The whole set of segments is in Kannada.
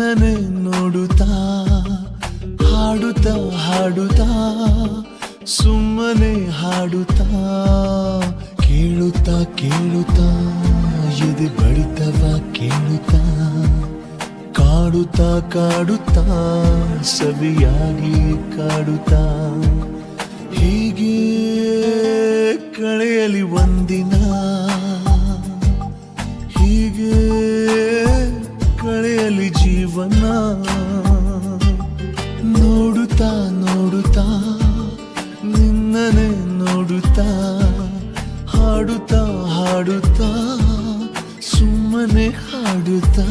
ನಿನ್ನನೆ ನೋಡುತ್ತಾ ಹಾಡುತ್ತಾ ಹಾಡುತ್ತಾ ಸುಮ್ಮನೆ ಹಾಡುತ್ತಾ ಕೇಳುತ್ತಾ ಕೇಳುತ್ತಾ ಎದೆ ಬಡಿತವ ಕೇಳುತ್ತಾ ಕಾಡುತ್ತಾ ಕಾಡುತ್ತಾ ಸವಿಯಾಗಿ ಕಾಡುತ್ತಾ ಹೀಗೆ ಕಳೆಯಲಿ ಒಂದಿನ ಹೀಗೆ ಕಳೆಯಲಿ ಜೀವನ ನೋಡುತ್ತಾ ನೋಡುತ್ತಾ ನಿನ್ನನೆ ನೋಡುತ್ತಾ ಹಾಡುತ್ತಾ ಹಾಡುತ್ತಾ ಸುಮ್ಮನೆ ಹಾಡುತ್ತಾ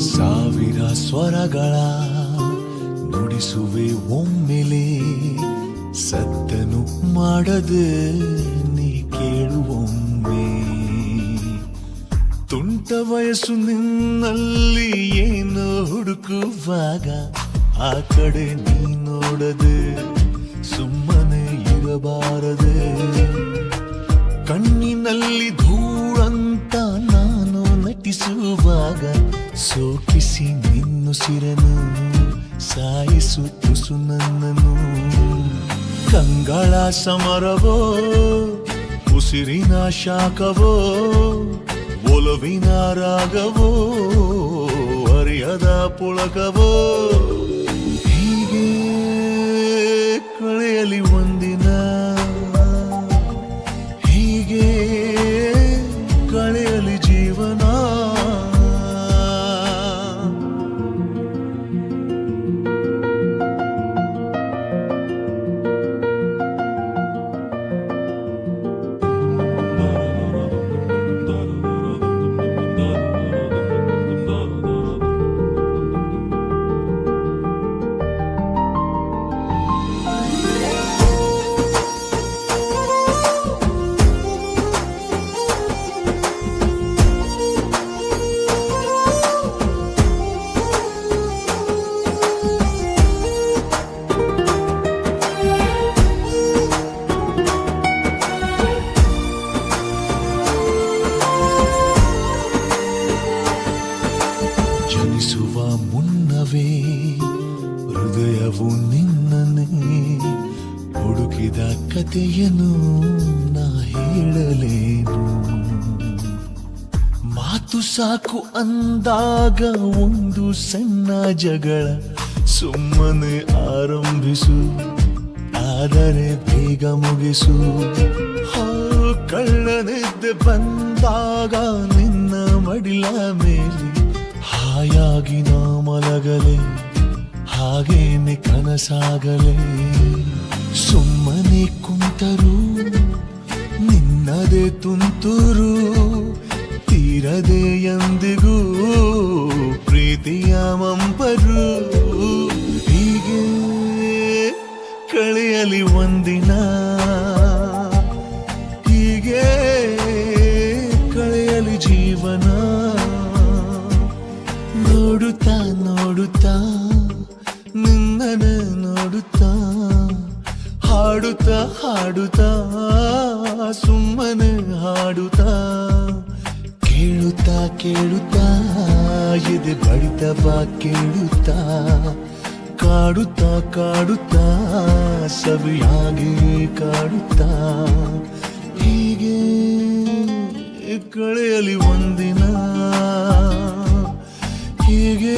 ಸಾವಿರ ಸ್ವರಗಳ ನುಡಿಸುವೆ ಒಮ್ಮೆಲೆ ಸತ್ತನು ಮಾಡದೆ ನೀ ಕೇಳುವೊಮ್ಮೆ ತುಂಟ ವಯಸ್ಸು ನಿನ್ನಲ್ಲಿ ಏನು ಹುಡುಕುವಾಗ ಆ ಕಡೆ ನೀ ನೋಡದೆ ಸುಮ್ಮನೆ ಇರಬಾರದೆ ಕಣ್ಣಿನಲ್ಲಿ ಧೂಳಂತ ನಾನು ನಟಿಸುವಾಗ ಸೋಕಿಸಿ ನಿನ್ನುಸಿರನು ಸಾಯಿಸು ತುಸು ನನ್ನನು ಕಂಗಳ ಸಮರವೋ ಉಸಿರಿನ ಶಾಖವೋ ಒಲವಿನ ರಾಗವೋ ಅರಿಯದ ಪುಳಕವೋ ಹೀಗೆ ಕಳೆಯಲಿ ಒಂದಿನ ಹೀಗೆ ಕಳೆಯಲಿ ಜೀವನ ಜನಿಸುವ ಮುನ್ನವೇ ಹೃದಯವು ನಿನ್ನನ್ನೇ ಹುಡುಕಿದ ಕಥೆಯನ್ನು ನಾ ಹೇಳಲೇನು ಮಾತು ಸಾಕು ಅಂದಾಗ ಒಂದು ಸಣ್ಣ ಜಗಳ ಸುಮ್ಮನೆ ಆರಂಭಿಸು ಆದರೆ ಬೇಗ ಮುಗಿಸು ಕಳ್ಳನಿದ್ದೆ ಬಂದಾಗ ನಿನ್ನ ಮಡಿಲ ಮೇಲೆ ಹಾಯಾಗಿ ನಾ ಮಲಗಲೆ ಹಾಗೇನೆ ಕನಸಾಗಲೆ ಸುಮ್ಮನೆ ಕುಂತರು ನಿನ್ನದೇ ತುಂತುರು ತೀರದೆ ಎಂದಿಗೂ ಪ್ರೀತಿಯ ಮಂಪರು ಹೀಗೆ ಕಳೆಯಲಿ ಒಂದಿನ ಹೀಗೆ ಕಳೆಯಲಿ ಜೀವನ ನೋಡುತ್ತಾ ನೋಡುತ್ತಾ ನಿನ್ನನೆ ನೋಡುತ್ತಾ ಹಾಡುತ್ತಾ ಹಾಡುತ್ತಾ ಸುಮ್ಮನೆ ಹಾಡುತ್ತಾ ಕೇಳುತ್ತಾ ಕೇಳುತ್ತಾ ಎದೆ ಬಡಿತವ ಕೇಳುತ್ತಾ ಕಾಡುತ್ತಾ ಕಾಡುತ್ತಾ ಸವಿಯಾಗಿ ಕಾಡುತ್ತಾ ಹೀಗೆ ಕಳೆಯಲಿ ಒಂದಿನ ಹೀಗೆ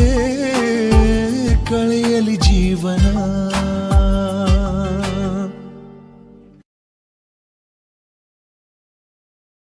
ಕಳೆಯಲಿ ಜೀವನ.